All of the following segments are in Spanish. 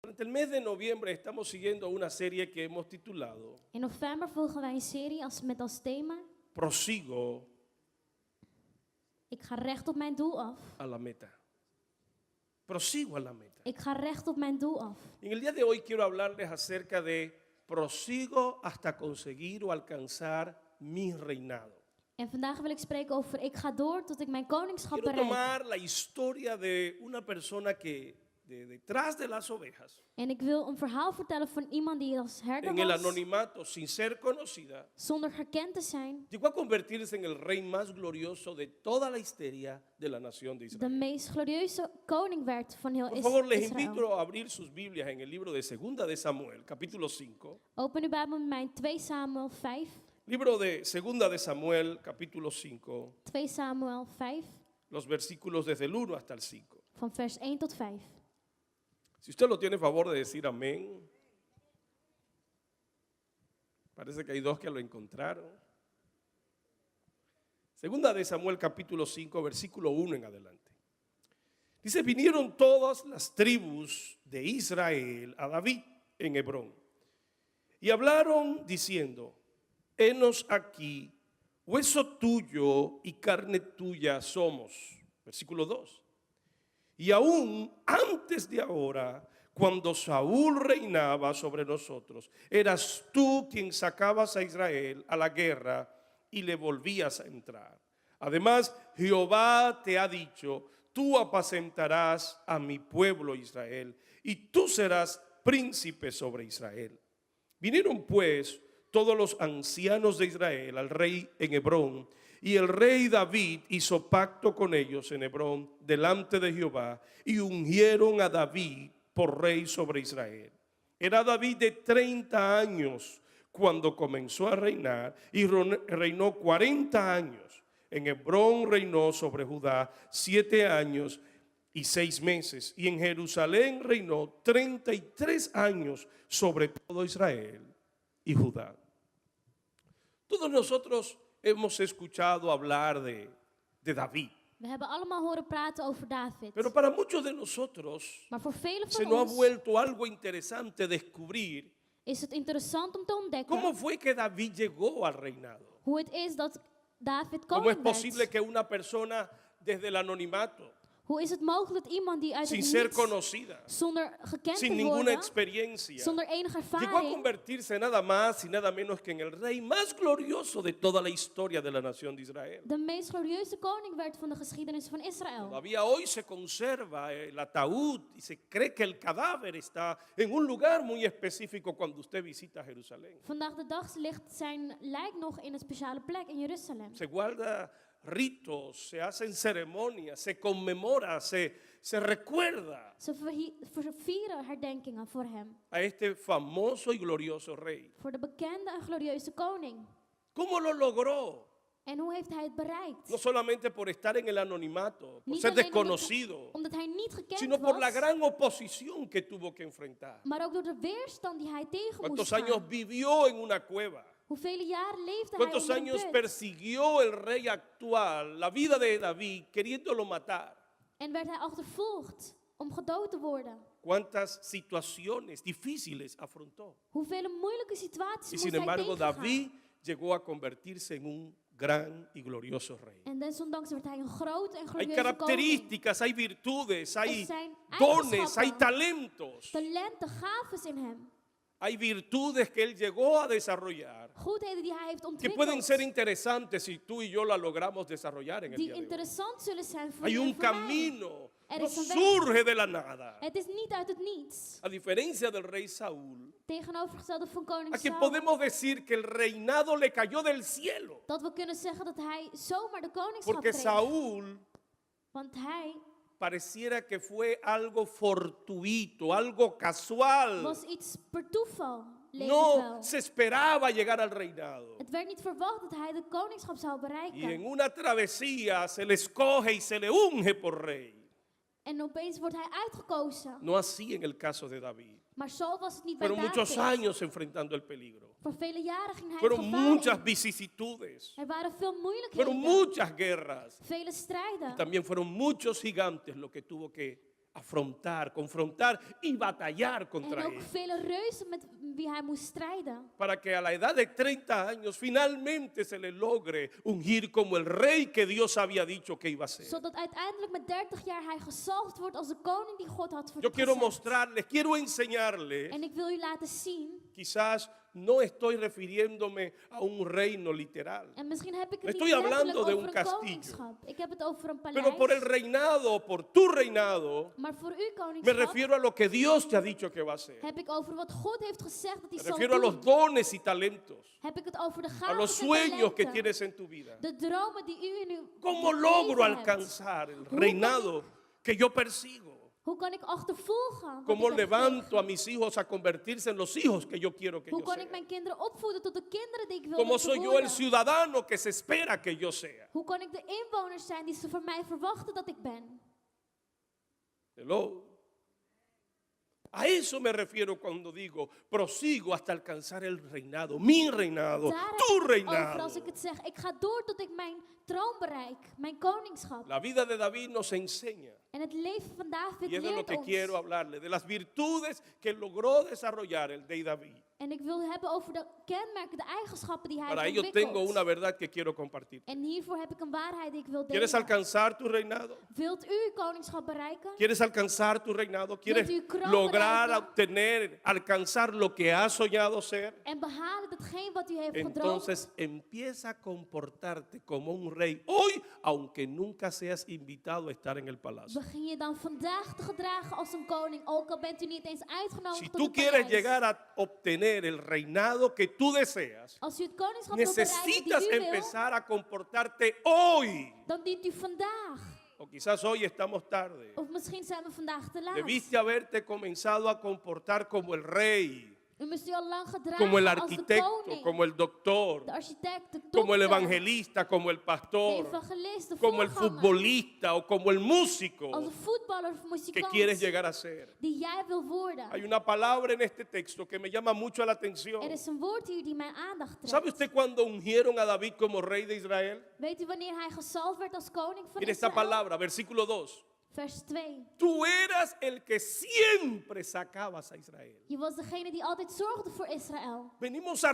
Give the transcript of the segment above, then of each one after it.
Durante el mes de noviembre estamos siguiendo una serie que hemos titulado In november volgen wij een serie met als thema: Prosigo Ik ga recht op mijn doel af. a la meta. Prosigo a la meta. Ik ga recht op mijn doel af. En el día de hoy quiero hablarles acerca de prosigo hasta conseguir o alcanzar mi reinado. En vandaag wil ik spreken over: ik ga door tot ik mijn koningschap Quiero bereik. tomar la historia de una persona que detrás de las ovejas, En ik wil een verhaal vertellen van iemand die als herder en el was, anonimato, sin ser conocida, zonder gekend te zijn, llegó a convertirse en el rey más glorioso de toda la historia de la nación de de Israel. meest glorieuze koning werd van heel Por favor, les Israël. invito a abrir sus Biblias en el libro de Segunda de Samuel, capítulo 5. Open uw Bijbel met mij 2 Samuel 5. Libro de Segunda de Samuel, capítulo 5, 2 Samuel 5, los versículos desde el 1 hasta el 5. van vers 1 tot 5. Si usted lo tiene, favor de decir amén. Parece que hay dos que lo encontraron. Segunda de Samuel, capítulo 5, versículo 1 en adelante. Dice: vinieron todas las tribus de Israel a David en Hebrón y hablaron diciendo: henos aquí, hueso tuyo y carne tuya somos. Versículo 2. Y aún antes de ahora, cuando Saúl reinaba sobre nosotros, eras tú quien sacabas a Israel a la guerra y le volvías a entrar. Además, Jehová te ha dicho: tú apacentarás a mi pueblo Israel, y tú serás príncipe sobre Israel. Vinieron pues todos los ancianos de Israel al rey en Hebrón, y el rey David hizo pacto con ellos en Hebrón delante de Jehová, y ungieron a David por rey sobre Israel. Era David de 30 años cuando comenzó a reinar, y reinó 40 años. En Hebrón reinó sobre Judá 7 años y 6 meses, y en Jerusalén reinó 33 años sobre todo Israel y Judá. Todos nosotros hemos escuchado hablar de David, We hebben allemaal horen praten over David. pero para muchos de nosotros Maar voor velen se van nos ha ons vuelto algo interesante descubrir is het interessant om te ontdekken cómo fue que David llegó al reinado. hoe het is dat David ¿Cómo es koning posible werd. que una persona desde el anonimato, Hoe is het mogelijk dat iemand die uit sin het ser niets, conocida, zonder gekend sin te ninguna worden, experiencia, zonder enige llegó a ervaring, convertirse nada más y nada menos que en el rey más glorioso de toda la historia de la nación de Israel? de meest glorieuze koning werd van de geschiedenis van Israël? Todavía hoy se conserva el ataúd y se cree que el cadáver está en un lugar muy específico cuando usted visita Jerusalén. Vandaag de dag ligt zijn lijk nog in een speciale plek in Jeruzalem. Se guarda ritos, se hacen ceremonias, se conmemora, se recuerda Ze vieren herdenkingen voor hem, a este famoso y glorioso rey. voor de bekende en glorieuze koning. ¿Cómo lo logró? En hoe heeft hij het bereikt? No solamente por estar en el anonimato, por Niet ser alleen desconocido, omdat hij niet gekend sino por la was, gran oposición que tuvo que enfrentar. maar ook door de weerstand die hij tegen moest ¿Cuántos gaan. años vivió en una cueva? Hoeveel jaren leefde hij ¿Cuántos onder een años put? persiguió el rey actual, la vida de David, queriéndolo matar? En werd hij achtervolgd om gedood te worden? ¿Cuántas situaciones difíciles afrontó? Hoeveel moeilijke situaties Y moest sin hij embargo, tegengaan? David llegó a convertirse en un gran y glorioso rey. En desondanks werd hij een grote en Hay glorieuze koning. características, hay virtudes, hay zijn dones, eigenschappen. hay talentos. Talenten, gaves in hem. Hay virtudes que él llegó a desarrollar Goedheden die hij heeft que ontwikkeld. pueden ser interesantes si tú y yo las logramos desarrollar en el die día de hoy. interessant zullen zijn voor Hay je en un voor mij. camino, Er no is een weg. surge de la nada. Het is niet uit het niets. A diferencia del rey Saúl, Tegenovergestelde van koning a quien Saul. podemos decir que el reinado le cayó del cielo. Dat we kunnen zeggen dat hij zomaar de koningschap Porque kreeg. Saúl Want hij pareciera que fue algo fortuito, algo casual. was iets per toeval. Leek het No wel. se esperaba llegar al reinado. Het werd niet verwacht dat hij de koningschap zou Y bereiken. en una travesía se le escoge y se le unge por rey. En opeens wordt hij uitgekozen. No así en el caso de David. Maar zo was het niet bij Fueron muchos David. años enfrentando el peligro. Voor vele jaren ging hij Fueron het gevaar muchas in. vicisitudes. Er waren veel Fueron moeilijkheden. muchas guerras. Vele strijden. También fueron muchos gigantes lo que tuvo que afrontar, confrontar y batallar En contra ook él. vele reuzen met wie hij moest strijden. Para que a la edad de 30 años finalmente se le logre ungir como el rey que Dios había dicho que iba a ser. Zodat uiteindelijk met 30 jaar hij gezalfd wordt als de koning die God had Yo quiero gezegd. mostrarles, quiero enseñarles, En ik wil u laten zien. quizás no estoy refiriéndome a un reino literal, En misschien heb ik het Estoy niet letterlijk hablando de over un een castillo. koningschap. Ik heb het over een pero por el paleis. reinado, por tu reinado, Maar voor uw me koningschap refiero a lo que Dios te ha dicho que va a hacer. heb ik over wat God heeft gezegd dat hij Me zal refiero a los doen. dones y talentos, Heb ik het over de a gaven los en sueños que talenten. tienes en tu vida. De dromen die u in uw ¿Cómo leven logro hebt. alcanzar el reinado que yo persigo? Hoe kan ik achtervolgen? wat ¿Cómo ik heb levanto gekregen? a mis hijos a convertirse en los hijos que yo quiero que Hoe ellos kan ik sean? mijn kinderen opvoeden tot de kinderen die ik wil ¿Cómo dat ze soy yo el worden? ciudadano que se espera que yo sea? Hoe kan ik de inwoners zijn die ze van mij verwachten dat ik ben? Hello. A eso me refiero cuando digo, prosigo hasta alcanzar el reinado, mi reinado, Daar heb tu ik het over reinado. als ik het zeg. Ik ga door tot ik mijn troon bereik, mijn koningschap. La vida de David nos enseña, En het leven van David y es de lo leert que quiero ons. hablarle, de las virtudes que logró desarrollar el rey David. En ik wil hebben over de kenmerken, de eigenschappen die hij Para heeft ello tengo ontwikkeld. una verdad que quiero compartir. En hiervoor heb ik een waarheid die ik wil ¿Quieres delen. alcanzar tu reinado? Wilt u uw koningschap bereiken? ¿Quieres alcanzar tu reinado? ¿Quieres Wilt u kroon lograr bereiken? obtener, alcanzar lo que has soñado ser? En behalen datgene wat u heeft gedroomd. Entonces empieza a comportarte como un rey hoy, aunque nunca seas invitado a estar en el palacio. Begin je dan vandaag te gedragen als een koning, ook al bent u niet eens uitgenodigd Si tot tú het quieres paleis. llegar a obtener el reinado que tú deseas, Als u het koningschap wil bereiken necesitas die u wil, empezar a comportarte hoy. dan dient u vandaag. O quizás hoy estamos tarde. Of misschien zijn we vandaag te laat. Debiste haberte comenzado a comportar como el rey, U moest u al lang gedragen como el als de arquitecto, koning, como el doctor, de architect, de como el dokter, evangelista, como el de pastor, evangelist, de como el voorganger, futbolista o como el músico als een voetballer of que muzikant quieres llegar a ser. die jij wil worden. Hay una palabra en este texto que me llama mucho la atención. Er is een woord hier die mijn aandacht ¿Sabe trekt. usted cuando ungieron a David como rey de Israel? Weet u wanneer hij gezalfd werd als koning van Mire esta Israël? palabra, versículo 2. Vers 2. Tú eras el que siempre sacabas a Israel. Je was degene die altijd zorgde voor Israël. Venimos a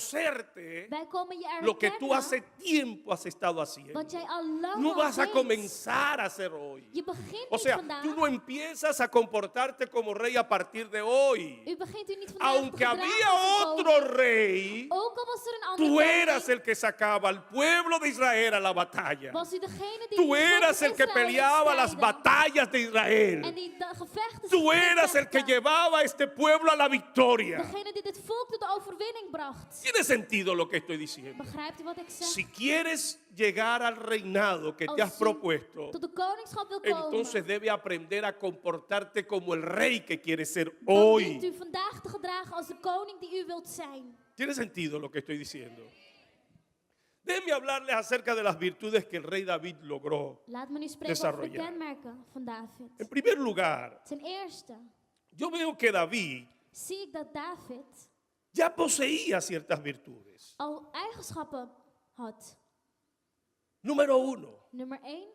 reconocerte Wij komen je lo que tú erkennen hace tiempo has estado haciendo. wat jij al lang No al vas a deed. comenzar a hacer hoy. Je begint O niet sea, vandaag. tú no empiezas a comportarte como rey a partir de hoy. U begint u niet vandaag Aunque te gedragen había als een otro koning. rey, Ook al was er een andere tú koning, eras el que sacaba al pueblo de Israel a la batalla. was u degene die Tú het volk eras van el que Israël peleaba las strijden. batallas de En Israel. die de gevechten Tú ging eras el que vechten. llevaba a este pueblo a la victoria. Degene die dit volk tot de overwinning bracht. ¿Tiene sentido lo que estoy diciendo? Begrijpt u wat ik zeg? Si quieres llegar al reinado que te has Als u propuesto, tot de koningschap wil komen, entonces debe aprender a comportarte como el rey que quieres ser dan dient hoy. u vandaag te gedragen als de koning die u wilt zijn. ¿Tiene sentido lo que estoy diciendo? Déjenme hablarles acerca de las virtudes que el rey David logró. Laat me nu spreken over de Desarrollar. kenmerken van David. En primer lugar, Ten eerste yo veo que David zie ik dat David ya poseía ciertas virtudes. al eigenschappen had. Número uno, Nummer 1,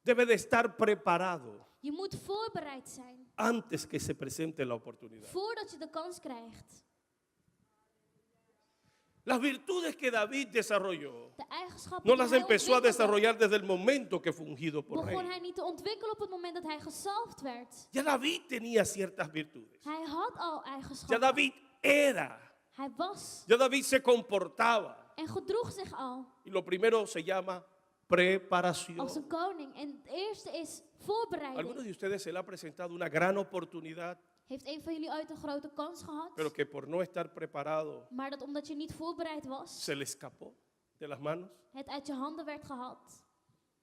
debe de estar preparado je moet voorbereid zijn antes que se presente la oportunidad. voordat je de kans krijgt. Las virtudes que David desarrolló De eigenschappen no die las hij empezó a ontwikkelde, desarrollar desde el momento que fue ungido por begon rey. hij niet te ontwikkelen op het moment dat hij gezalfd werd. Ya David tenía ciertas virtudes. Hij had al Ya eigenschappen. David era. Hij was Ya David se comportaba. en gedroeg zich al Y lo primero se llama als preparación. een koning. En het eerste is ¿A algunos voorbereiding. de ustedes se le ha presentado una gran oportunidad, Heeft een van jullie ooit een grote kans gehad? pero que por no estar preparado Maar dat omdat je niet voorbereid was, se le escapó de las manos? het uit je handen werd gehaald?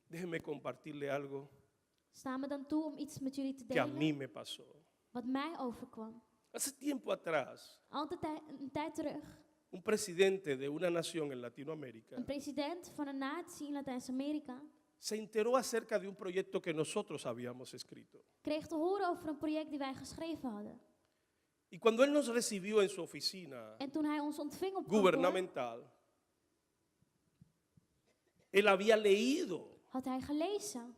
Déjenme compartirle algo Sta me dan toe om iets met jullie te que a mí delen me pasó. wat mij overkwam. Hace tiempo atrás, Een tijd terug, un presidente de una nación en Latinoamérica een president van een natie in Latijns-Amerika se enteró acerca de un proyecto que nosotros habíamos escrito. kreeg te horen over een project die wij geschreven hadden. Y cuando él nos recibió en su oficina En toen hij ons ontving op kantoor, gubernamental, él había leído had hij gelezen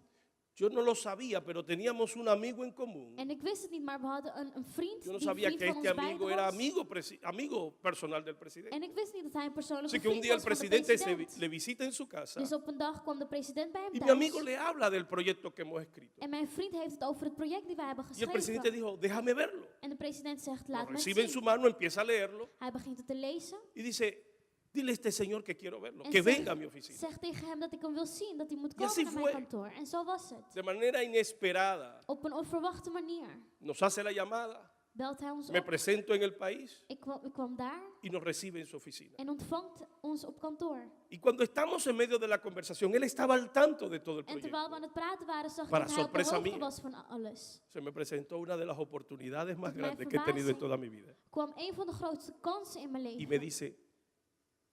Yo no lo sabía, pero teníamos un amigo en común. En ik wist het niet, maar we hadden een vriend Yo no die een sabía vriend que van este ons amigo beiden era was. amigo personal del presidente. En ik wist niet dat hij een persoonlijke Así que un vriend día el was van de presidente president. le visita en su casa Dus op een dag kwam de president bij hem y mi amigo thuis. le habla del proyecto que hemos escrito. En mijn vriend heeft het over het project die wij hebben Y el presidente geschreven. dijo, déjame verlo. En de president zegt, Lo laat me recibe en su zien. mano, empieza a leerlo Hij begint het te lezen. y dice, dile a este señor que quiero verlo, En que venga a mi zegt, oficina. zegt tegen hem dat ik hem wil zien, dat hij moet Y así komen naar mijn fue. kantoor. En zo was het. De manera inesperada Op een onverwachte manier nos hace la llamada, belt hij ons me op. presento en el país Ik kwam daar y nos recibe en su oficina. en ontvangt ons op kantoor. Y cuando estamos en medio de la conversación, él estaba al tanto de todo el En terwijl we aan proyecto. het praten waren, zag ik Para dat hij op de sorpresa hoogte mía. was van alles. Se me presentó una de las oportunidades más Tot mijn grandes que he tenido en verbazing toda mi vida. kwam een van de grootste kansen in mijn Y me leven. dice,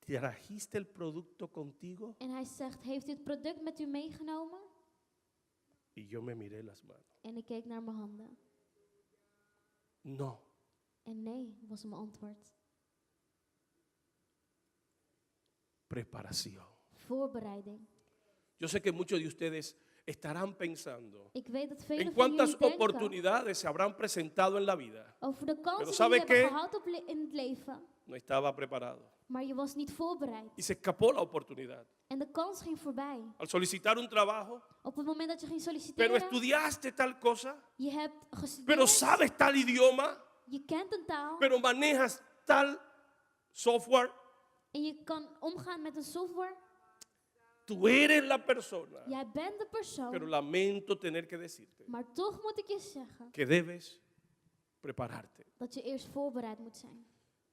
¿trajiste el producto contigo? En hij zegt, heeft u het product met u meegenomen? Y yo me miré las manos. En ik keek naar mijn handen. No. En nee, was mijn antwoord. Preparación. Voorbereiding. Yo sé que muchos de ustedes estarán pensando Ik weet dat en velen van cuántas jullie denken oportunidades se habrán presentado en la vida. over de kansen die ¿sabe je hebt qué? gehad in het leven. No estaba preparado. Maar je was niet voorbereid. Y se escapó la oportunidad. En de kans ging voorbij. Al solicitar un trabajo, Op het moment dat je ging pero solliciteren, estudiaste tal cosa, je hebt pero gestudeerd, sabes tal idioma, je kent een taal pero manejas tal software. en je kan omgaan met een software. Tú eres la persona. Jij bent de Pero persoon, lamento tener que decirte maar toch moet ik je zeggen que debes prepararte. dat je eerst voorbereid moet zijn.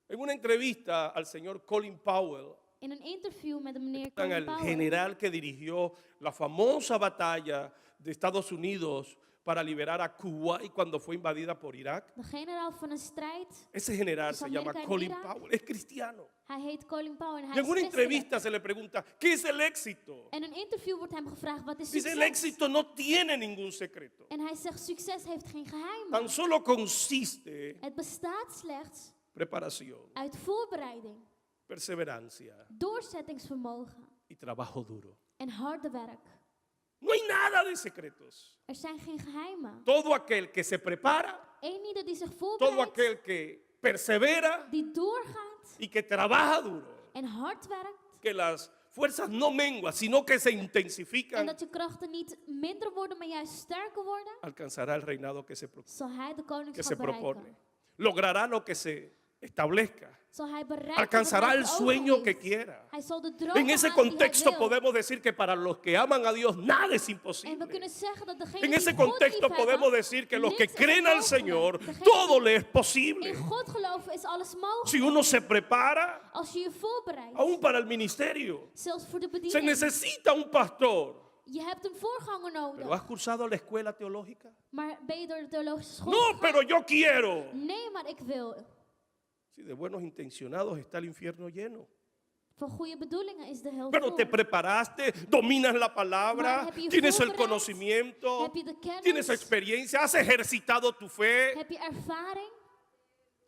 En una entrevista al señor Colin Powell, In een interview met de meneer el Colin Powell, general que dirigió la famosa batalla de Estados Unidos para liberar a Cuba y cuando fue invadida por Irak, de generaal van een strijd, ese general ¿Es se llama América en Colin Irak? Powell, es cristiano. hij heet Colin Powell en Y hij en is una christelijk. entrevista se le pregunta, ¿qué es el éxito? En in een interview wordt hem gevraagd, wat is Dice, el succes? éxito no tiene ningún secreto. En hij zegt, succes heeft geen geheimen. Tan solo consiste Het bestaat slechts preparación, uit voorbereiding, perseverancia doorzettingsvermogen y trabajo duro. en harde werk. No hay nada de secretos. Er zijn geen geheimen. Todo aquel que se prepara, Eenieder die zich todo voorbereidt, aquel que persevera die doorgaat y que trabaja duro, en hard werkt, que las fuerzas no menguan, sino que se en intensifican, dat je krachten niet minder worden, maar juist sterker worden, alcanzará el reinado que se zal hij de que koningschap se propone. bereiken. Logrará lo que se establezca. Zal hij bereiken Alcanzará wat el hij voor sueño ogen que heeft. quiera. Hij zal de droom En ese halen die hij contexto wil. podemos decir que para los que aman a Dios nada es En we imposible. kunnen zeggen dat degenen En die ese God contexto liefhebben, podemos decir que los que niets is creen al onmogelijk. Señor, Degenen todo die le es posible. in God geloven is alles mogelijk. Si uno se prepara, Als je je voorbereidt, aún para el ministerio, zelfs voor de se bediening. necesita un pastor. Je hebt een voorganger ¿Pero nodig. has cursado la escuela teológica? Maar ben je door de theologische school No, gegaan? pero yo quiero. Nee, maar ik wil. Si de buenos intencionados está el infierno lleno. Van goede bedoelingen is de hel Pero vol. te preparaste, dominas la Maar palabra, heb je je tienes el voorbereid? conocimiento, Heb je de kennis? tienes experiencia, has ejercitado tu fe, Heb je ervaring?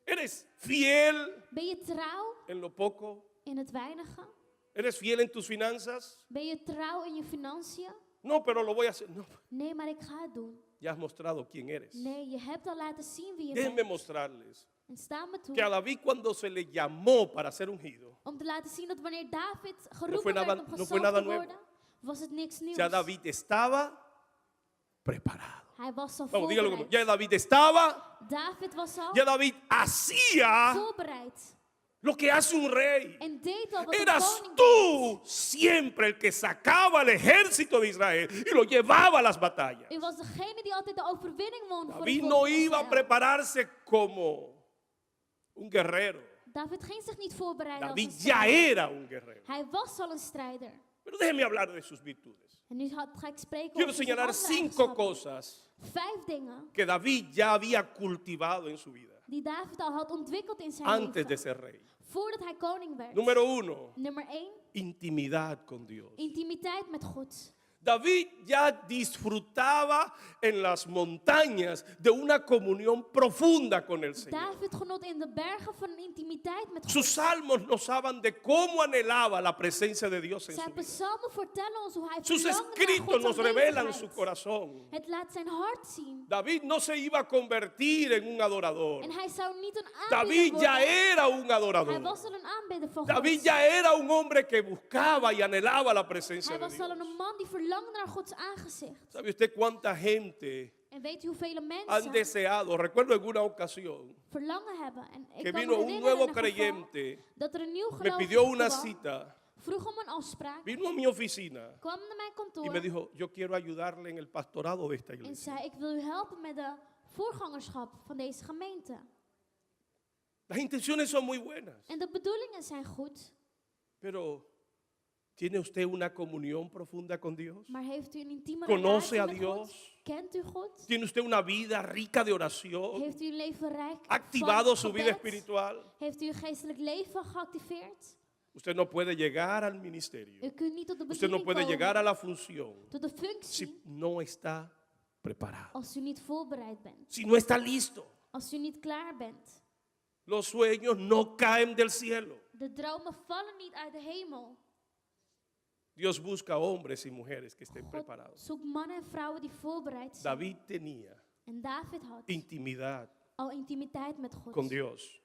eres fiel Ben je trouw en lo poco, in het weinige? eres fiel en tus finanzas. Ben je trouw in je financiën? No, pero lo voy a hacer. No, Nee, maar ik ga het doen. ya has mostrado quién eres. Nee, je hebt al laten zien wie je Déjenme bent. mostrarles En sta me toe que a David cuando se le llamó para ser ungido, om te laten zien dat wanneer David fue geroepen nada- werd om no fue gezalfd nada te nuevo. worden, was het niks nieuws. ya David estaba preparado. Hij was al Vamos, dígalo voorbereid. conmigo. Ya David estaba, David was al ya David hacía voorbereid. lo que hace un rey. En deed al wat een Eras koning deed. tú siempre el que sacaba al ejército de Israel y lo llevaba a las batallas. U was degene die altijd de overwinning won voor het David volk no van iba a Israël. prepararse como un guerrero. David ging zich niet voorbereiden David als een ya strijder. era un guerrero. Hij was al een strijder. Pero déjeme hablar de sus virtudes. En nu ga ik spreken Quiero over zijn señalar andere 5 eigenschappen. cosas 5 dingen que David ya había cultivado en su vida die David al had ontwikkeld in zijn antes de leven. ser rey. Voordat hij koning werd. Número 1, Nummer 1. intimidad con Dios. Intimiteit met God. David ya disfrutaba en las montañas de una comunión profunda con el Señor. David genot in de bergen van een intimiteit met God. Sus salmos nos hablan de cómo anhelaba la presencia de Dios en su Zijn vida. psalmen vertellen ons hoe hij Sus verlangde naar escritos Gods nos revelan aanwezigheid. su corazón. Het laat zijn hart zien. David no se iba a convertir en un adorador. En hij zou niet een David aanbidder ya worden. era un Hij adorador. was al een aanbidder van David God. ya era un hombre que buscaba y anhelaba la presencia Hij de was al Dios. een man die verlangde naar Gods aangezicht. ¿Sabe usted cuánta gente En weet u hoeveel han mensen deseado? Recuerdo en una ocasión verlangen hebben. En ik que kan vino me un herinneren nuevo in een geval creyente, dat er een nieuw me pidió gelovige una kwam, cita, vroeg om een afspraak, vino a mi oficina kwam naar mijn y kantoor me dijo, yo quiero ayudarle en el pastorado de esta en iglesia. zei: ik wil u helpen met de voorgangerschap van deze gemeente. Las intenciones son muy buenas, En de bedoelingen zijn goed, pero ¿tiene usted una comunión profunda con Dios? maar heeft u een intieme ¿Conoce relatie a met Dios? God? Kent u God? ¿Tiene usted una vida rica de oración? Heeft u een leven rijk ¿Ha activado van su vida gebed? espiritual? Heeft u uw geestelijk leven geactiveerd? Usted no puede llegar al ministerio. U kunt niet tot de Usted no bediening puede llegar a komen, la función tot de functie, si no está preparado, als u niet voorbereid bent, si no está listo. als u niet klaar bent. Los sueños no caen del cielo. De dromen vallen niet uit de hemel. Dios busca hombres y mujeres que estén God preparados. zoekt mannen en vrouwen die voorbereid zijn. David tenía En David had intimidad al intimiteit met God. con Dios.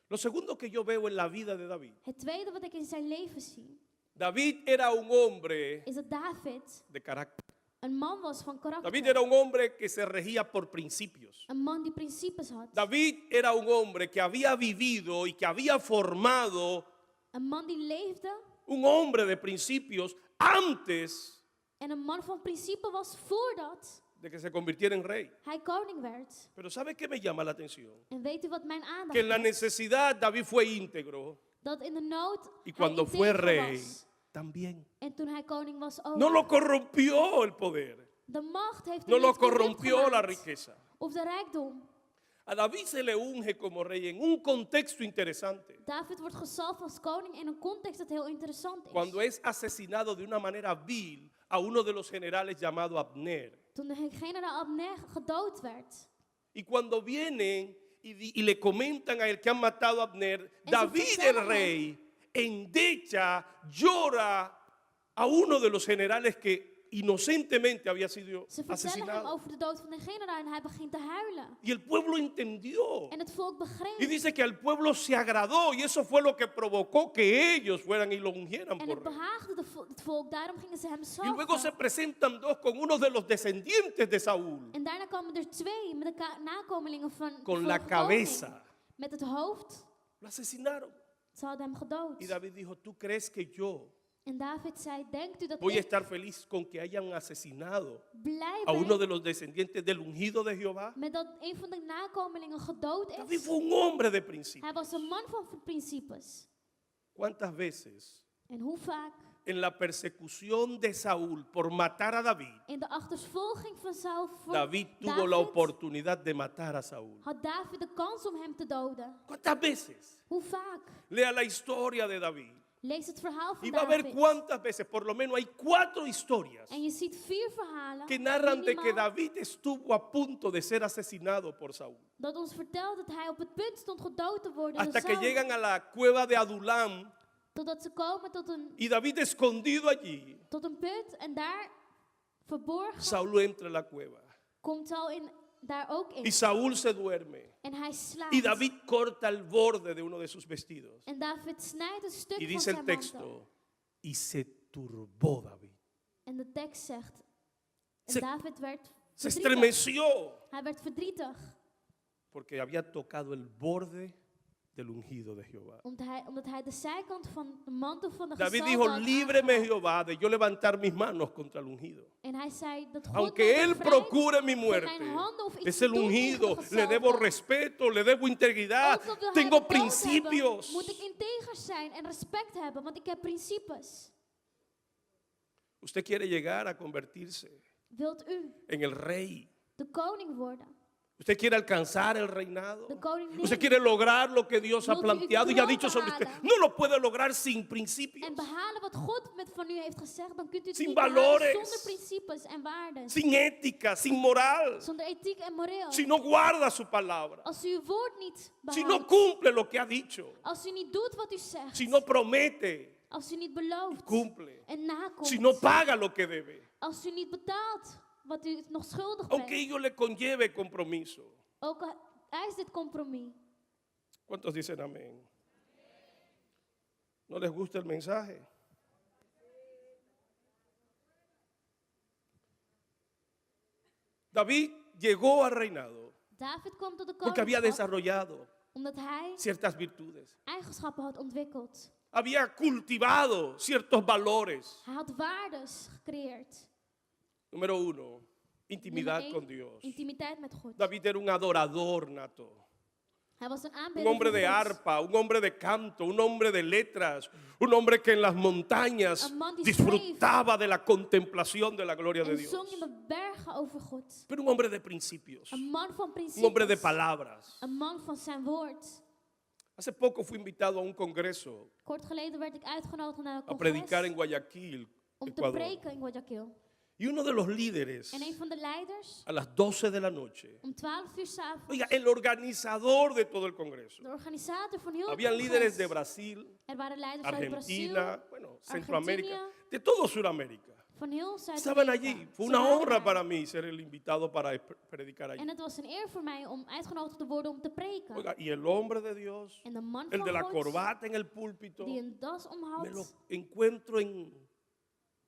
Lo segundo que yo veo en la vida de David, Het tweede wat ik in zijn leven zie, David era un hombre is dat David de carácter. een man was van karakter. David era un hombre que se regía por principios. Een man die principes had. David era un hombre que había vivido y que había formado Een man die leefde un hombre de principios antes en een man van principe was voordat de que se convirtiera en rey. hij koning werd. Pero ¿sabe qué me llama la atención? En weet u wat mijn aandacht Que en la trekt? necesidad David fue íntegro Dat in de nood y hij cuando fue integer rey was. también. En toen hij koning was ook. No lo corrompió el poder, De macht heeft no hem lo niet corrupt corrompió la gemaakt. riqueza. Of de rijkdom. A David se le unge como rey en un contexto interesante. David wordt gezalfd als koning in een context dat heel interessant is. Cuando es asesinado de una manera vil a uno de los generales llamado Abner. Toen de generaal Abner gedood werd. Y cuando vienen y le comentan a él que han matado a Abner, Eso David fue el todo. rey endecha, llora a uno de los generales que inocentemente había sido Ze vertellen hem asesinado. over de dood van de generaal en hij begint te huilen. Y el pueblo entendió. En het volk Y begreep. dice que al pueblo se agradó y eso fue lo que provocó que ellos fueran y lo ungieran En por het rey. behaagde het volk, daarom gingen ze hem Y luego se salven. presentan dos con uno de los descendientes de Saúl, En daarna kwamen er twee met de nakomelingen van con de la vorige cabeza. koning. Met het hoofd. Lo asesinaron. Ze hadden hem gedood. Y David dijo, ¿tú crees que yo En David zei, denkt u dat voy a ik estar feliz con que hayan asesinado blij a uno ben de los descendientes del ungido de Jehová? met dat een van de nakomelingen gedood David is? fue un hombre de principio. Hij was een man van principes. ¿Cuántas veces En hoe vaak en la persecución de Saúl por matar a David, in de achtervolging van Saul voor David tuvo la oportunidad de matar a Saúl? had David de kans om hem te doden? ¿Cuántas veces? Hoe vaak? Lea la historia de David. Lees het verhaal van Y va a ver David. cuántas veces, por lo menos hay 4 historias En je ziet 4 verhalen que narran de que minimaal, David estuvo a punto de ser asesinado por Saúl. dat ons vertelt dat hij op het punt stond gedood te worden Hasta door que Saul. llegan a la cueva de Adulam Totdat ze komen y David escondido allí. tot een put en daar verborgen Saúl entra a la cueva komt Saul daar ook in. y Saúl se duerme En hij slaapt. y David corta el borde de uno de sus vestidos. En David snijdt een stuk Y van dice zijn el mantel. texto, y se turbó David. En de tekst zegt, en Se- David werd Se verdrietig. estremeció Hij werd verdrietig. porque había tocado el borde del ungido de Jehová. Omdat hij de zijkant van de mantel van de David gezalfde dijo, had líbreme aangeraakt. Jehová de yo levantar mis manos contra el ungido. En hij zei dat God Aunque mij él bevrijdt procure mi van muerte, mijn handen of iets es te el doen tegen de ungido, le gezalfde. debo respeto, le debo integridad, Ook al wil hij tengo me dood hebben, principios. moet ik integer zijn en respect hebben, want ik heb principes. Usted quiere llegar a convertirse Wilt u en el rey. de koning worden? Usted quiere alcanzar el reinado. de koning Usted nemen. quiere lograr lo que Dios ha Wilt u uw planteado y ha droom dicho sobre usted. behalen? No lo puede lograr sin principios, En behalen wat God van u heeft gezegd, dan kunt u het Sin niet valores. behalen zonder principes en waarden. sin ética, sin moral. Zonder ethiek en moreel. Si no guarda su palabra. Als u uw woord niet Si no behoudt. cumple lo que ha dicho. Als u niet doet wat u zegt. Si no promete, Als u niet belooft cumple. en nakomt. Si no paga lo que debe. Als u niet betaalt wat u nog schuldig Aunque bent. ello le conlleve compromiso. Ook al eist dit compromis. ¿Cuántos dicen amén? ¿No les gusta el mensaje? David llegó al reinado David kwam tot de porque había koningschap desarrollado omdat hij ciertas virtudes. eigenschappen had ontwikkeld. Había cultivado ciertos valores. Hij had waardes gecreëerd. Número 1, intimidad Nummer con één, Dios. intimiteit met God. David era un adorador nato. Hij was een Un aanbidder hombre van de God. arpa, un hombre de canto, un hombre de letras, un hombre que en las montañas Een man die disfrutaba de la contemplación de la gloria de En Dios. zong in de bergen over God. Pero un hombre de principios, Een man van un principes. hombre de palabras. Een man van zijn woord. Hace poco fui invitado a un congreso Kort geleden werd ik uitgenodigd naar een a predicar en congres Guayaquil, om te Ecuador. preken in Guayaquil. Y uno de los líderes, En een van de leiders, a las 12 de la noche, om 12 uur 's avonds, oiga, el organizador de todo el congreso. de organisator van heel het Habían congres. líderes de Brasil, Er waren leiders uit Brazil, Argentina, bueno, Centroamérica, Argentina, de todo Sudamérica. van heel Estaban Zuid-Amerika. allí. Fue Ze una waren honra daar. para mí ser el invitado para predicar allí. En het was een eer voor mij om uitgenodigd te worden om te preken. Oiga, y el hombre de Dios, En de man el van de la God, corbata en el púlpito, die een das me lo omhoudt, encuentro en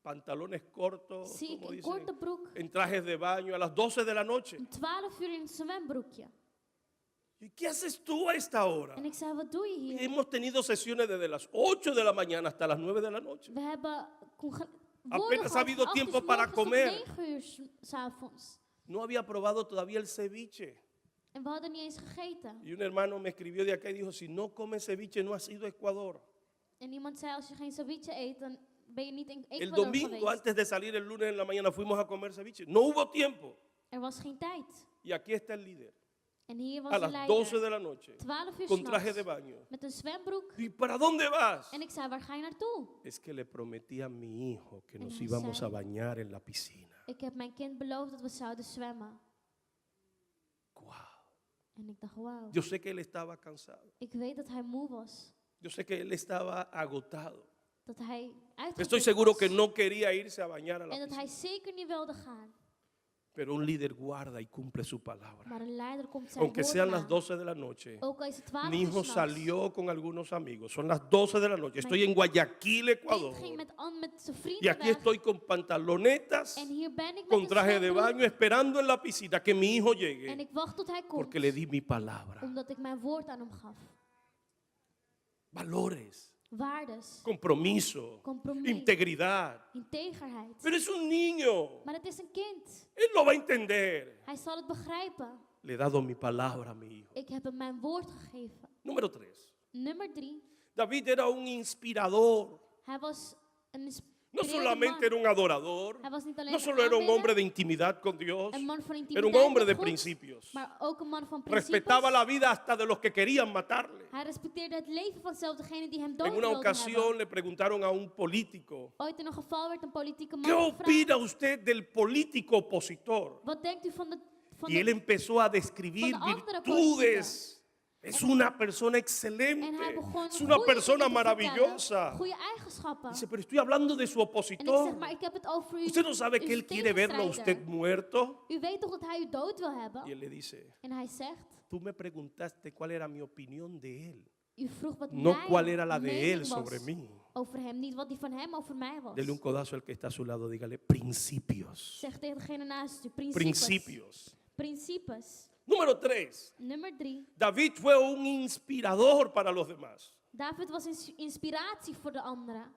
pantalones cortos, zie ik como in dicen, korte broek, en trajes de baño a las 12 de la noche. om 12 uur in een zwembroekje. ¿Y qué haces tú a esta hora? En ik zei, wat doe je hier? Hemos tenido sesiones desde las 8 de la mañana hasta las 9 de la noche. We hebben woorden Apenas ha gehad habido van 8 tiempo uur 's para morgens tot comer. 9 uur 's avonds. No había probado todavía el ceviche. En we hadden niet eens gegeten. Y un hermano me escribió de acá y dijo, si no comes ceviche no has ido a Ecuador. En iemand zei, als je geen ceviche eet, dan ben je niet in El Ecuador domingo, geweest. antes de salir el lunes en la mañana, fuimos a comer ceviche. No hubo tiempo. Er was geen tijd. Y aquí está el líder. En hier was A de las leider. 12 de la noche, 12 uur con traje de s'nachts. baño. Met een zwembroek. ¿Y para dónde vas? En ik zei, waar ga je naartoe? Es que le prometí a mi hijo que En nos hij íbamos a zei- bañar en la piscina. Ik heb mijn kind beloofd dat we zouden zwemmen. Wow. En ik dacht, wauw. Yo sé que él estaba cansado. Ik weet dat hij moe was. Yo sé que él estaba agotado. Dat hij Estoy uitgeput seguro was. que no quería irse a bañar a la En dat hij piscina. zeker niet wilde gaan. Pero un líder guarda y cumple su palabra. Maar een leider komt zijn Aunque woord sean na. las 12 de la noche. Ook al is het 12 Mi uur hijo s'nachts. salió con algunos amigos. Son las 12 de la noche. Estoy en Guayaquil, Ecuador. Kind ging met zijn Y vrienden aquí weg. estoy con pantalonetas, En hier ben ik met con een traje de zwembroek. baño, esperando en la piscina que mi hijo En llegue. ik wacht tot hij komt. Porque le di mi palabra. Omdat ik mijn woord aan hem gaf. Valores, Waardes. compromiso, Compromis. integridad. Integerheid. Pero es un niño. Maar het is een kind. Él lo va a entender. Hij zal het begrijpen. Le he dado mi palabra a mi hijo. Ik heb hem mijn woord gegeven. Número 3. Nummer 3. David era un inspirador. Hij was een No inspirerende solamente era man. un adorador. Hij was niet alleen No een solo era un aanbidder, hombre de intimidad con Dios. een man van Era intimiteit un hombre met de God, principios. maar ook een man van principes. Respetaba la vida hasta de los que querían matarle. Hij respecteerde het leven van zelfs degene die hem dood En una wilden ocasión hebben. le preguntaron a un político, Ooit in een geval werd een politieke man ¿qué gevraagd, opina usted del político opositor? wat denkt u van de Y él empezó a describir van de andere virtudes. Es una persona En hij excelente. begon Es una goede persona dingen te vertellen, maravillosa. goede eigenschappen. Dice, pero estoy hablando de su En ik zeg, opositor. maar ik heb het over u. ¿Usted no sabe que él quiere verlo a usted muerto? U weet toch dat hij u dood wil hebben? Y él le dice, En hij zegt, tú me preguntaste cuál era mi opinión de él, u vroeg wat no mijn cuál era la de mening él was sobre mí. over hem, niet wat die van hem over mij was. Dele un codazo al que está a su lado, dígale, principios. Zeg tegen degene naast u, principes. Principios. Principes. Número 3. Nummer 3. David fue un inspirador para los demás. David was een inspiratie voor de anderen.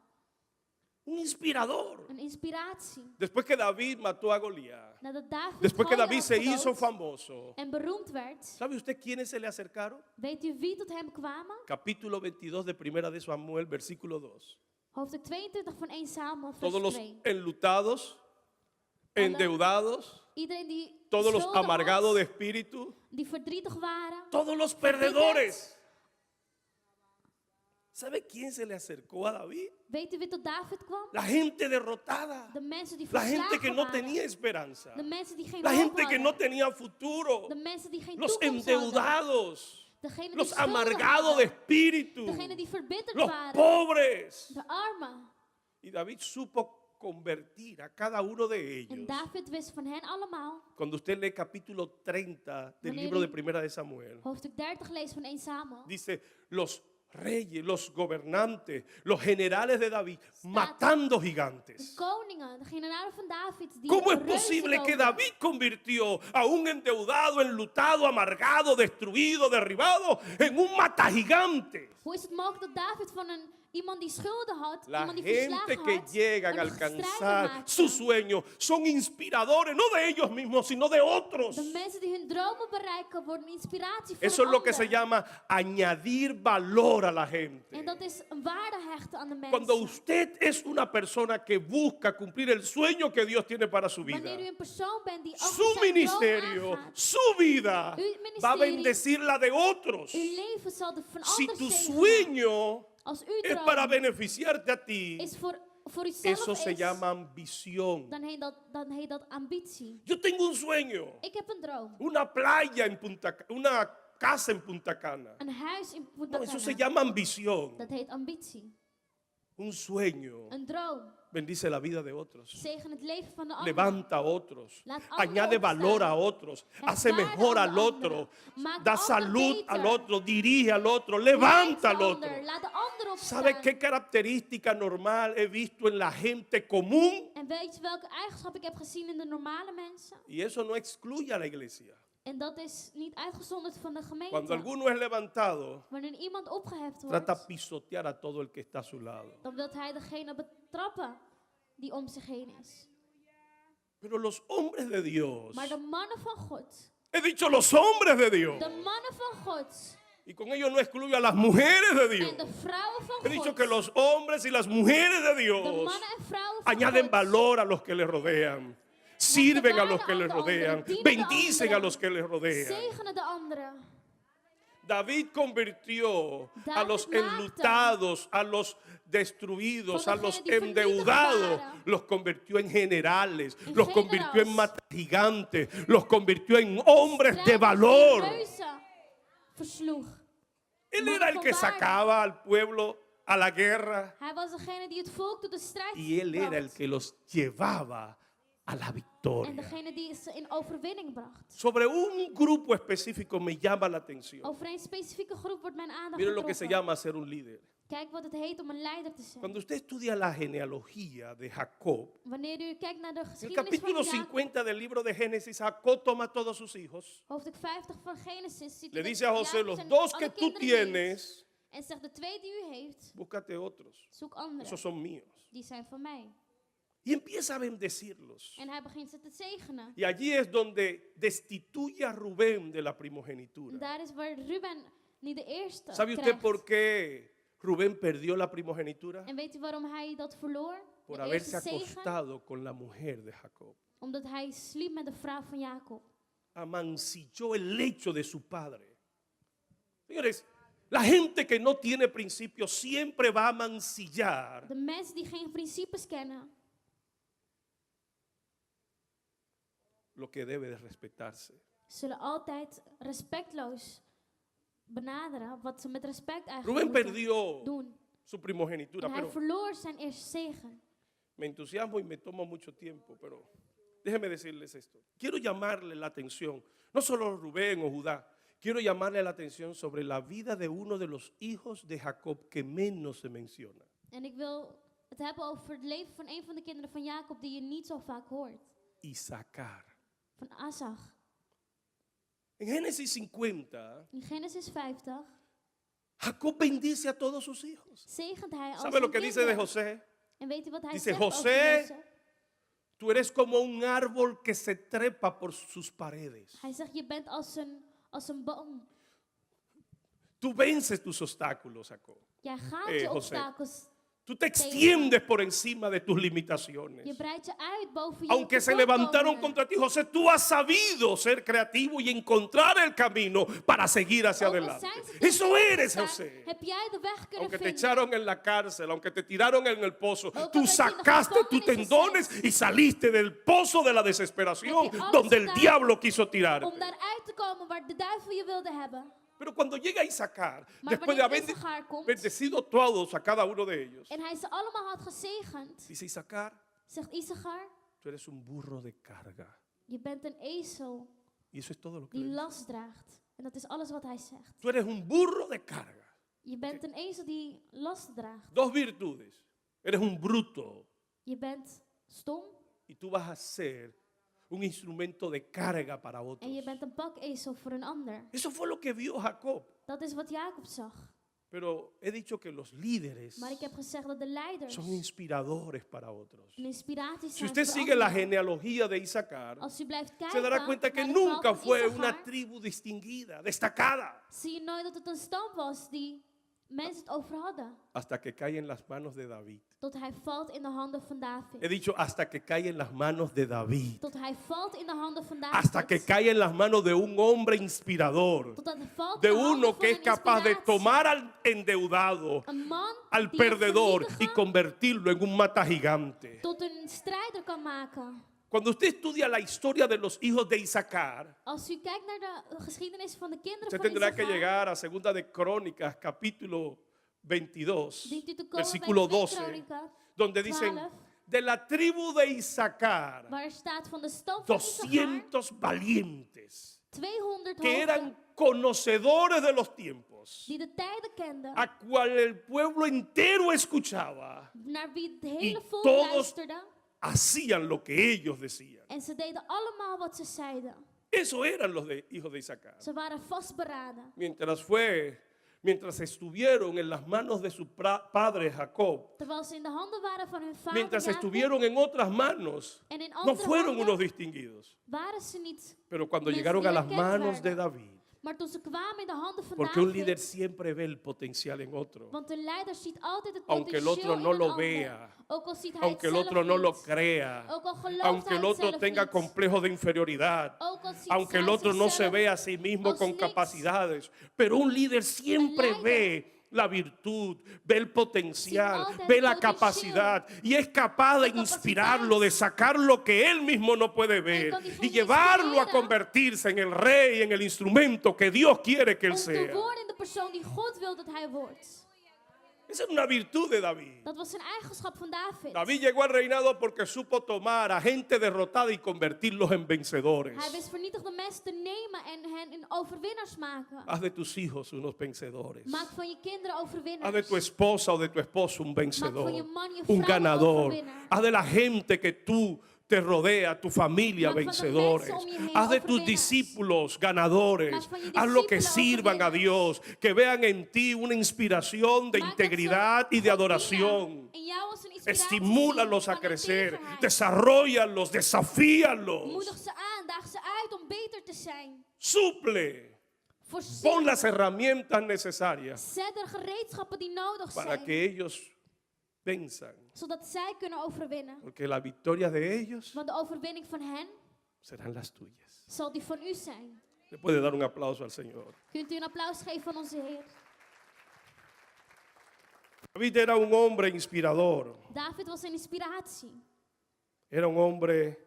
Un inspirador. Een inspiratie. Después que David mató a Goliat, Nadat David después que Goliath David se had hizo gedood famoso, en beroemd werd, ¿sabe usted quiénes se le acercaron? weet u wie tot hem kwamen? Capítulo 22 de Primera de Samuel, versículo 2. Hoofdstuk 22 van 1 Samuel, vers Todos los 2. enlutados, endeudados, Iedereen die todos los schulden amargados de had, espíritu, die verdrietig waren. todos los perdedores. ¿Sabe quién se le acercó a David? Weet u wie tot David kwam? La gente derrotada, De mensen die la gente verslagen que no waren. tenía esperanza, De mensen die geen la hoop gente que no hadden. tenía futuro, De mensen die geen los toekomst hadden. endeudados, Degene die los schulden amargados de hadden. espíritu, Degene die verbitterd los waren. pobres. De armen. Y David supo convertir a cada uno de En ellos. David wist van hen allemaal. Cuando usted lee capítulo 30 del Wanneer libro de u Primera de Samuel, hoofdstuk 30 leest van 1 Samuel. dice los reyes, los gobernantes, los generales de David matando De gigantes. koningen, de generalen van David. Die ¿Cómo es reuzen posible que doden. David convirtió a un endeudado, enlutado, amargado, destruido, derribado en un matagigante? Hoe is het mogelijk dat David van iemand die schulden had, La iemand die gente verslagen que had, llegan a en een strijder alcanzar maakte? sus sueños son inspiradores, no de ellos mismos, sino de otros. De mensen die hun dromen bereiken worden inspiratie voor Eso es een lo que se ander. llama añadir valor a la gente. En dat is een waarde hechten aan de mensen. Cuando usted es una persona que busca cumplir el sueño que Dios tiene para su vida, Wanneer u een persoon bent die su achter zijn droom ministerio, aangaat, su vida Uw ministerie, va a bendecir la de otros. uw leven zal de van Si anderen tu zegenen. sueño Als uw es para droom beneficiarte a ti, is voor uzelf eso se is, llama ambición. dan heet dat ambitie. Yo tengo un sueño, Ik heb een droom. una playa en una casa en Punta Cana. Een huis in Punta No, eso Cana. se llama ambición. Dat heet ambitie. Un sueño Een droom. bendice la vida de otros. Zegen het leven van de ander. Levanta a otros, Laat anderen añade valor a opstaan. otros, Het hace waarde mejor aan al de otro, anderen. Maakt da de ander salud beter. al otro, dirige al otro, Leidt levanta de al otro. ander. Laat de ander opstaan. ¿Sabe qué característica normal he visto en la gente común? En weet je welke eigenschap ik heb gezien in de normale mensen? Y eso no excluye a la iglesia. En dat is niet uitgezonderd van de Cuando gemeente. alguno es levantado, Wanneer iemand opgeheft trata wordt, de pisotear a todo el que está a su lado. dan wil hij degene betrappen die om zich heen is. Pero los hombres de Dios, Maar de mannen van God, he dicho los hombres de Dios, de mannen van God y con ello no excluyo a las mujeres de Dios. en de vrouwen van He dicho God, que los hombres y las mujeres de de Dios mannen en vrouwen van añaden God, valor a los que les rodean, sirven a los que les rodean, bendicen a los que les rodean. zegenen de anderen. David convirtió a los David maakte enlutados, a los destruidos, van a los degenen die vernietigd endeudados, waren. los convirtió en generales, En los convirtió en generaals. gigantes, los convirtió en hombres de Strijders die valor. reuzen versloeg. Él era el que sacaba al pueblo a la guerra Hij was degene die het volk tot de strijd y él era el bracht. que los llevaba a la En victoria. degene die ze in overwinning bracht. Sobre un grupo específico me llama la atención. Over een specifieke groep wordt mijn aandacht Miren lo que se getrokken. llama ser un líder. Kijk wat het heet om een leider te zijn. Cuando usted estudia la genealogía de Jacob, Wanneer u kijkt naar de en el geschiedenis capítulo van Jacob, 50 del libro de Génesis, Jacob toma a todos sus hijos, hoofdstuk 50 van Genesis, ziet u le dat dice a José, Jacob los zijn dos alle que tú kinderen neemt tienes, en zegt de twee die u heeft, búscate otros, zoek anderen. esos son míos. Die zijn van mij. Y empieza a bendecirlos. En hij begint ze te zegenen. Y allí es donde destituye a Rubén de la En primogenitura. daar is waar Ruben niet de eerste ¿Sabe usted krijgt. por qué Rubén perdió la primogenitura? En weet u waarom hij dat verloor? Por De haberse eerste zegen? acostado con la mujer de Jacob. Omdat hij sliep met de vrouw van Jacob. Amancilló el lecho de su padre. Señores, la gente que no tiene principios siempre va a mancillar De mensen die geen principes kennen, lo que debe de respetarse. zullen altijd respectloos benaderen wat ze met respect eigenlijk Rubén moeten perdió doen. su primogenitura, En hij pero verloor zijn eerste zegen. me entusiasmo y me toma mucho tiempo, pero déjenme decirles esto. Quiero llamarle la atención, no solo Rubén o Judá, quiero llamarle la atención sobre la vida de uno de los hijos de Jacob que menos se menciona. En ik wil het hebben over het leven van een van de kinderen van Jacob die je niet zo vaak hoort. Isaacar. Van Asach. En Génesis 50, In Genesis 50 Jacob bendice a todos sus hijos. zegent hij al ¿Sabe zijn lo que dice de kinderen. José? En weet u wat hij Dice, zegt José, over Jozef? Tú eres como un árbol que se trepa por sus paredes. Hij zegt, je bent als een boom. Tú vences tus obstáculos, Jacob. Jij gaat José. je obstakels Tú te extiendes por encima de tus limitaciones. Je breidt je uit boven je Aunque se levantaron tekortkomingen. contra ti, José, tú has sabido ser creativo y encontrar el camino para seguir hacia Ook al adelante. zijn ze tegen Eso je eres, gestaan, José. heb jij de weg kunnen Aunque te vinden. echaron en la cárcel, aunque te tiraron en el pozo, al tú werd je in de sacaste tus gevangenis tendones gezet. y saliste del pozo de la desesperación Heb je alles donde el gedaan diablo quiso tirarte. Om daaruit te komen waar de duivel je wilde hebben. Pero cuando llega Isaacar, Maar después de wanneer haber Issachar komt bendecido todos a cada uno de ellos, en hij ze allemaal had gezegend, dice Isaacar, zegt Issachar, tú eres un burro de carga. je bent een ezel Y eso es todo lo que die le dice. last draagt. En dat is alles wat hij zegt. Tú eres un burro de carga. Je bent een ezel die last draagt. Dos virtudes. Eres un bruto Je bent stom y tú vas a ser un instrumento de carga para otros. en je bent een pakezel voor een ander. Eso fue lo que vio Jacob. Dat is wat Jacob zag. Pero he dicho que los líderes Maar ik heb gezegd dat de leiders son inspiradores para otros. een inspiratie Si zijn usted voor sigue la anderen. genealogía de Isaacar, Als u blijft se kijken dará cuenta que naar de verhaal nunca van fue Issachar, una tribu distinguida, destacada, zie je nooit dat het een stam was die mensen het over hadden. hasta que cae en las manos de David. Tot hij valt in de handen van He David. dicho hasta que cae en las manos de David. Tot hij valt in de handen van Hasta que David. cae en las manos de un hombre inspirador. Totdat hij valt De in de handen uno van que es een capaz de inspiratie. tomar al endeudado, Een man al die een perdedor y vernietiger convertirlo en un mata gigante. tot een strijder kan maken. Cuando usted estudia la historia de los hijos de Isaacar, Als u kijkt naar de geschiedenis van de kinderen usted van tendrá que Issachar, llegar a Segunda de Crónicas, capítulo 22, dient u te komen bij versículo 2 12, Kronieken, donde dicen, 12, de la tribu de Isaacar, waar staat van de stam van Issachar 200 valientes, 200 que hoofden eran conocedores de los tiempos, die de tijden kenden, a cual el pueblo entero escuchaba, naar wie het hele volk todos luisterde. hacían lo que ellos decían. En ze deden allemaal wat ze zeiden. Eso eran los hijos de Isaacar. Ze waren vastberaden. Mientras estuvieron en las manos de su padre Jacob, Terwijl ze in de handen waren van hun vader mientras Jacob, estuvieron en otras manos, en in no andere fueron handen unos distinguidos. waren ze niet. Pero cuando Mensen llegaron die a las erkend manos de werden. David, Maar toen ze kwamen in de handen van porque un David, líder siempre ve el potencial en otro, want een leider ziet altijd het aunque el potentieel otro no in lo een ander. vea, Ook al ziet hij aunque het el zelf otro no lo niet. crea, Ook al gelooft aunque hij el het otro zelf tenga niet. complejo de inferioridad, Ook al ziet aunque el hij otro no se zichzelf ve a sí mismo als con niks. capacidades, pero un líder siempre leider ve la virtud, ve el potencial, Ziet altijd ve het la potentieel. capacidad y es capaz de De inspirarlo, de capacidad. sacar lo que él mismo no puede ver kan die van y je llevarlo a inspireren. convertirse en el rey, en el instrumento que Dios quiere que él Om te sea. worden in de persoon die God wil dat hij wordt. Esa es una virtud de David. Dat was een eigenschap van David. David llegó al reinado porque supo tomar a gente derrotada y convertirlos en vencedores. Hij wist vernietigde mensen te nemen en hen in overwinnaars maken. Haz de tus hijos unos vencedores. Maak van je kinderen Haz overwinnaars. de tu esposa o de tu esposo un Maak vencedor, van je man, je un vrouw ganador. een overwinnaar. Haz de la gente que tú te rodea, tu familia, Maak van de vencedores. mensen om je heen Haz de tus overwinnaars. discípulos ganadores. Maak van je Haz lo que discípulos sirvan a Dios, que vean en ti una inspiración de Maak dat ze integridad y de God adoración. dienen. En jou als een inspiratie Estimúlalos zien a van crecer, integerheid. desarrollalos, desafíalos. Moedig ze aan, daag ze uit om beter te zijn. Suple, pon Voorzien. las herramientas necesarias Zet er gereedschappen die nodig para zijn. que ellos venzan. Zodat zij kunnen overwinnen. Porque la victoria de ellos Want de overwinning van hen serán las tuyas. zal die van u zijn. Le puede dar un aplauso al Señor. Kunt u een applaus geven aan onze Heer? David era un hombre inspirador. David was een inspiratie. Era un hombre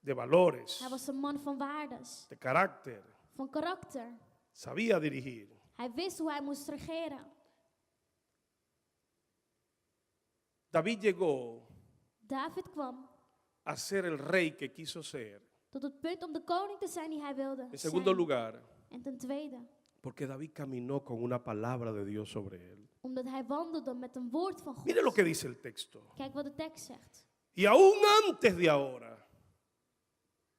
de valores, Hij was een man van waardes, de carácter. van karakter. Sabía dirigir. Hij wist hoe hij moest regeren. David llegó David kwam a ser el rey que quiso ser. tot het punt om de koning te zijn die hij wilde En segundo zijn. lugar, En ten tweede, porque David caminó con una palabra de Dios sobre él. omdat hij wandelde met een woord van God. Mire lo que dice el texto. Kijk wat de tekst zegt. Y aún antes de ahora,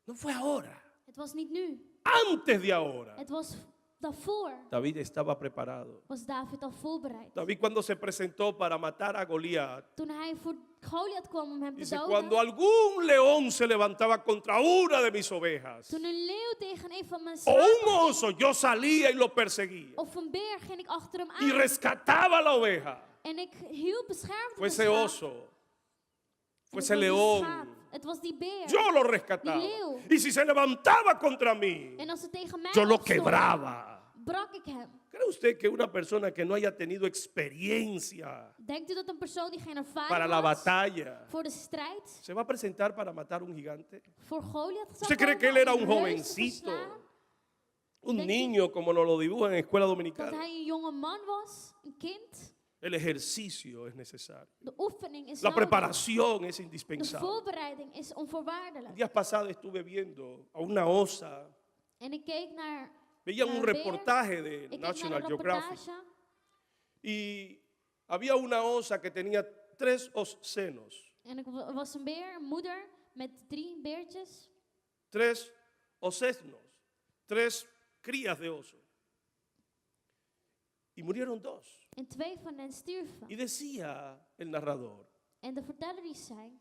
no fue ahora, Het was niet nu. antes de ahora, Het was daarvoor David estaba preparado. was David al voorbereid. David cuando se presentó para matar a Goliat, Toen hij voor Goliath kwam om hem te dice, doden. cuando algún león se levantaba contra una de mis ovejas, Toen een leeuw tegen een van mijn o un schapen oso, yo salía y lo perseguía of een beer ging ik achter hem y aan. rescataba la oveja. En ik hield beschermd Fuese mijn schaap. oso, En het fuese was die león, schaap. Het was die beer. yo lo rescataba. Die leeuw. Y si se levantaba contra mí, En als ze tegen mij yo lo opstond, quebraba. brak ik hem. ¿Cree usted que una persona que no haya tenido experiencia Denkt u dat een persoon die geen para ervaring la had batalla voor de strijd, se va a presentar para matar un gigante? voor Goliath zou ¿Usted cree komen que él era om un een reus te jovencito, verslaan? un Denk niño como nos lo dibujan en escuela Dat dominicana? hij een jonge man was, een kind? El ejercicio es necesario. De oefening is La nodig. preparación es De indispensable. voorbereiding is onvoorwaardelijk. Días pasados estuve viendo a una osa. En ik keek naar Veía naar un een beer. reportaje de Ik keek naar National een Geographic reportage. y había una osa que tenía 3 senos, En er was een beer, een moeder, met 3 beertjes. 3 osesnos, 3 crías de oso. Y murieron 2. En 2 van hen Y stierven. decía el narrador, En de verteller die zei,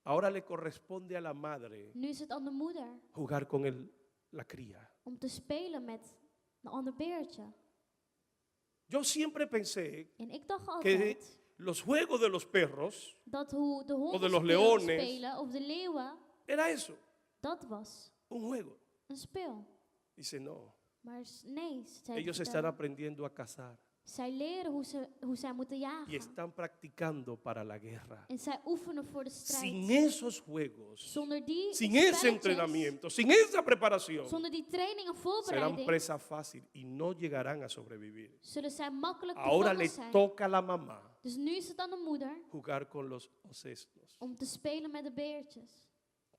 ahora le corresponde a la madre nu is het aan de moeder jugar con la cría. om te spelen met een ander beertje. Yo siempre pensé En ik dacht que altijd los juegos de los perros dat hoe de de honden los leones. spelen of de leeuwen, era eso, dat was un juego. een speel. Dice, no, Maar nee, zij ellos están vertellen. aprendiendo a cazar Zij leren hoe zij moeten y jagen. están practicando para la guerra. En zij oefenen voor de Sin strijd. esos juegos, Zonder die sin ese spelletjes, entrenamiento, sin esa preparación, zonder die training en serán voorbereiding, presa fácil y no llegarán a sobrevivir. zullen zij makkelijk Ahora bevangen le zijn. toca a la mamá Dus nu is het aan de moeder jugar con los osesnos. om te spelen met de beertjes.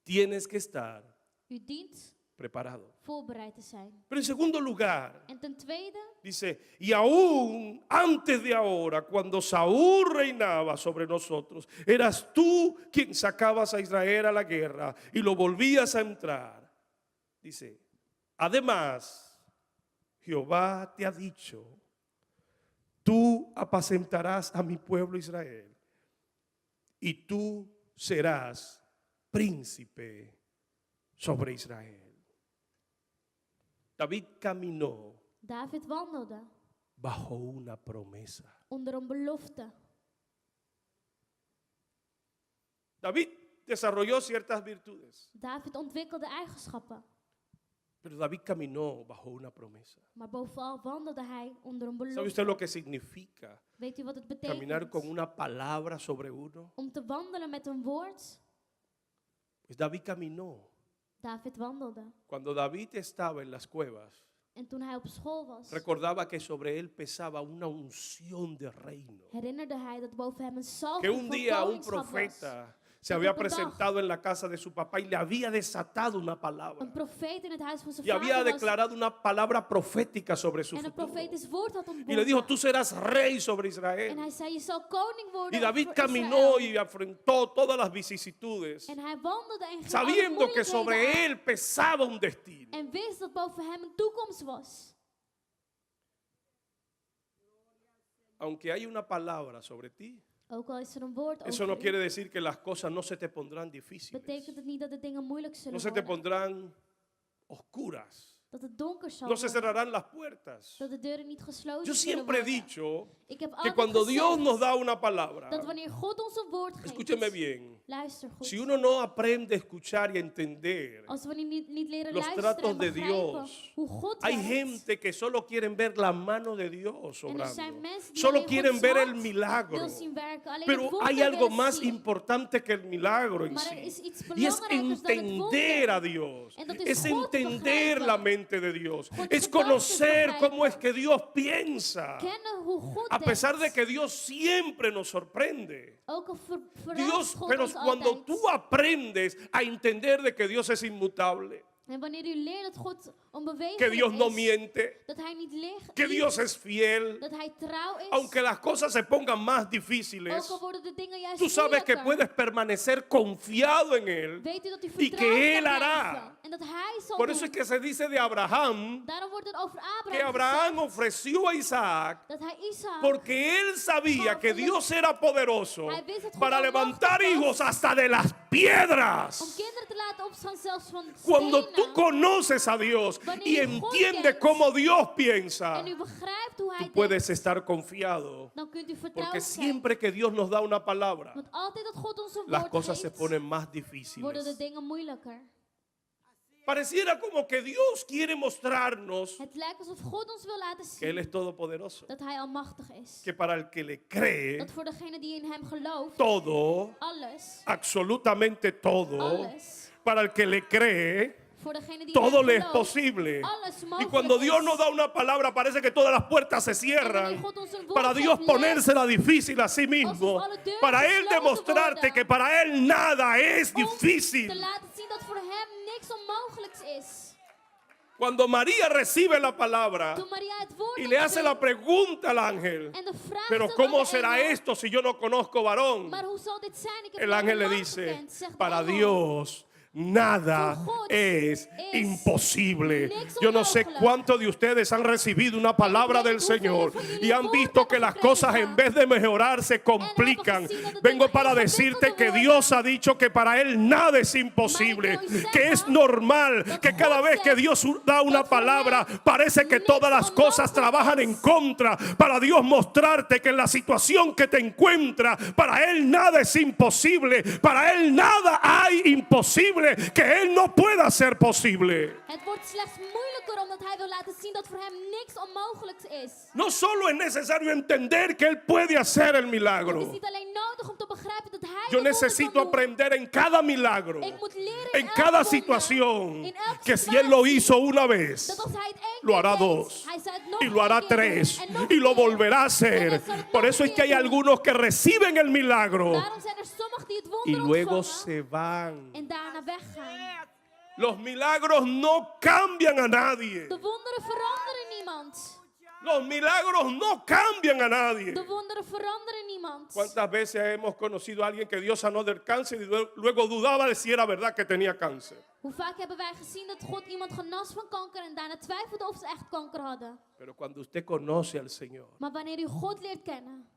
Tienes que estar U dient preparado. voorbereid te zijn. Pero en segundo lugar, En ten tweede, dice, y aún antes de ahora, cuando Saúl reinaba sobre nosotros, eras tú quien sacabas a Israel a la guerra y lo volvías a entrar. Dice, además, Jehová te ha dicho, tú apacentarás a mi pueblo Israel y tú serás príncipe sobre Israel. David caminó David wandelde bajo una promesa. onder een belofte. David desarrolló ciertas virtudes, David ontwikkelde eigenschappen. pero David caminó bajo una promesa. Maar bovenal wandelde hij onder een ¿Sabe belofte. usted lo que significa Weet u wat het caminar betekent? con una palabra sobre uno? Om te wandelen met een woord. Pues David caminó. David wandelde. Cuando David estaba en las cuevas, En toen hij op school was, recordaba que sobre él pesaba una unción de reino. herinnerde hij dat boven hem een Que salving un van día un koningschap was. profeta se había presentado en la casa de su papá y le había desatado una palabra. Een profeet in het huis van zijn Y había vader was. declarado una palabra profética sobre su En een futuro. profetisch woord had Y le ontbonden. dijo, tú serás rey sobre En Israel. hij zei, je zal koning worden Y David voor caminó Israël. y afrontó todas las vicisitudes, En hij wandelde en ging alle sabiendo que moeilijkheden sobre aan. él pesaba un destino. En wist dat boven hem een toekomst was. Aunque hay una palabra sobre ti, Ook al is er een woord eso over no u, quiere decir que las cosas no se te pondrán difíciles, betekent het niet dat de dingen moeilijk no zullen se te worden. pondrán oscuras, Dat het donker zal no se worden. cerrarán las puertas. Dat de deuren niet gesloten Yo zullen siempre he worden. dicho Ik heb que altijd cuando Dios gezegd nos da una palabra, dat wanneer God ons een woord geeft, escúcheme bien, luister goed. si uno no aprende a escuchar y a entender, Als we niet leren los luisteren tratos en de begrijpen Dios, hoe God hay werkt. gente que solo quieren ver la mano de Dios En er zijn obrando, mensen die solo alleen quieren Gods ver el hand milagro. wil zien werken, alleen Pero het wonder hay algo willen más zien. importante que el milagro en Maar er is sí. iets Y es belangrijkers dan het entender wonder. a Dios. En dat is Es God entender begrijpen. la mente de Dios. Gods Es gedachten conocer begrijpen. cómo es que Dios piensa. Kennen hoe God A pesar de denkt. que Dios siempre nos sorprende. Ook al verrast Dios, God pero ons cuando altijd. tú aprendes a entender de que Dios es inmutable. En wanneer u leert dat God que onbewegelijk Dios no is, miente, dat hij niet que Dios liegt, es fiel, dat hij trouw is, aunque las cosas se pongan más ook difíciles, al worden de dingen juist tú sabes que moeilijker, puedes permanecer confiado en Él. weet u dat u y que vertrouwd Él kan hará. blijven en dat hij zal Por eso es doen. que se dice de Abraham Daarom wordt het over que Abraham Abraham gezegd ofreció a Isaac dat hij Isaac, porque él sabía que Dios era poderoso Hij wist dat God para almachtig levantar was. hijos hasta de las om piedras. kinderen te laten opstaan zelfs van Cuando tú stenen. conoces a Dios y entiendes cómo Dios piensa, En u begrijpt hoe hij tú denkt, puedes estar confiado. dan kunt u Porque vertrouwd zijn. siempre que Dios nos da una palabra, Want altijd dat God ons een las woord cosas se geeft, ponen más worden de difíciles. dingen moeilijker. Pareciera como que Dios quiere mostrarnos Het lijkt alsof God ons wil laten que Él zien es todopoderoso. dat hij almachtig is. Que para el que le cree, Dat voor degene die in hem gelooft, todo, alles, absolutamente todo, alles, para el que le cree, voor degene die todo in le hem es gelooft, posible. alles Y mogelijk cuando Dios is. nos da una palabra, parece que todas las puertas se En cierran. wanneer God ons een woord Para geeft, Dios lijkt ponérsela difícil a sí mismo. Para Él demostrarte que para Él nada es om te difícil. laten zien dat voor hem niks onmogelijks is. Cuando María recibe la palabra Toen Maria het woord y le hace la ontving pregunta al ángel, en de vraag pero stelde aan ¿cómo de será engel, esto si yo no conozco varón? maar hoe zal dit zijn? Ik heb El nog ángel le geen man dice, gekend. Zegt de para engel, Dios nada Voor God es is imposible. niks Yo no sé onmogelijk. cuántos de ustedes han recibido una palabra del Señor y han visto que las cosas en vez de mejorar se complican. Vengo para decirte que Dios ha dicho que para Él nada es imposible, que es normal que cada vez que Dios da una palabra parece que todas las cosas trabajan en contra, para Dios mostrarte que en la situación que te encuentras, para Él nada es imposible, para Él nada hay imposible que Él no pueda hacer posible. Het wordt slechts moeilijker omdat hij wil laten zien dat voor hem niks onmogelijks is. No solo es necesario entender que Él puede hacer el Het milagro. is niet alleen nodig om te begrijpen dat hij Yo de wonderen necesito kan doen. aprender en cada milagro, Ik moet leren en elke cada wonder, situación, in elke que si Él lo situatie, hizo una vez, dat als hij het één lo keer hará deed, dos hij zal het nog y lo hará één keer doen, tres en nog y lo een keer. volverá a En hacer. hij zal het Por nog eso es een que hay keer doen. algunos que reciben el milagro Daarom zijn er sommigen die het y wonder luego ontvangen se van. en daarna weggaan. Los milagros no cambian a nadie. De wonderen veranderen niemand. Los milagros no cambian a nadie. De wonderen veranderen niemand. ¿Cuántas veces hemos conocido a alguien que Dios sanó del cáncer y luego dudaba de si era verdad que tenía cáncer? Hoe vaak hebben wij gezien dat God iemand genas van kanker en daarna twijfelde of ze echt kanker hadden. Pero cuando usted conoce al Señor, Maar wanneer u God leert kennen,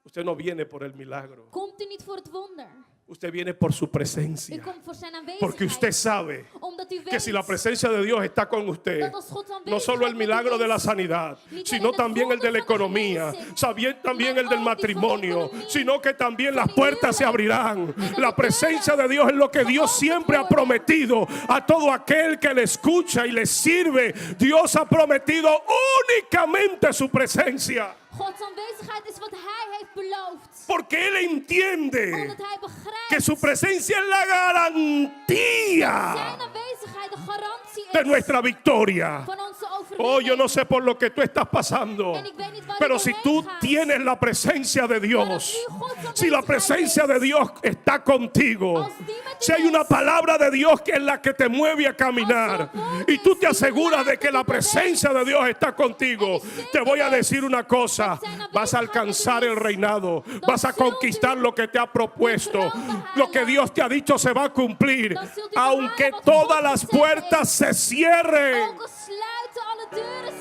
usted no viene por el milagro. komt u niet voor het wonder. Usted viene por su U presencia. komt voor zijn Porque usted aanwezigheid. sabe Omdat u que weet si la presencia de Dios está con usted, dat als Gods no aanwezigheid solo el met u milagro de la is, sanidad, niet sino alleen het también el de la wonder van de economía, genezing, también maar el del ook die van de matrimonio, economie, sino que también las van uw puertas se huwelijk, abrirán. en dat La de presencia de deuren Dios es lo que Dios geopend siempre ha worden. prometido a todo aquel que le escucha y le sirve. Dios ha prometido únicamente su presencia, Gods aanwezigheid is wat hij heeft beloofd. porque Él entiende Omdat hij begrijpt que su presencia es la garantía zijn aanwezigheid de garantie de is nuestra victoria. van onze overwinning. Oh, yo no sé por lo que tú estás pasando, En ik weet niet waar pero u si doorheen tú gaat. tienes la presencia de Dios, Maar als u Gods si la aanwezigheid presencia de heeft, Dios está contigo, als die met u si hay una is, palabra de Dios que es la que te mueve a caminar y tú te aseguras de que la presencia de Dios está contigo, te voy a decir una cosa: vas a alcanzar el reinado, vas a conquistar lo que te ha propuesto, lo que Dios te ha dicho se va a cumplir, aunque todas las puertas se cierren. ook al sluiten alle deuren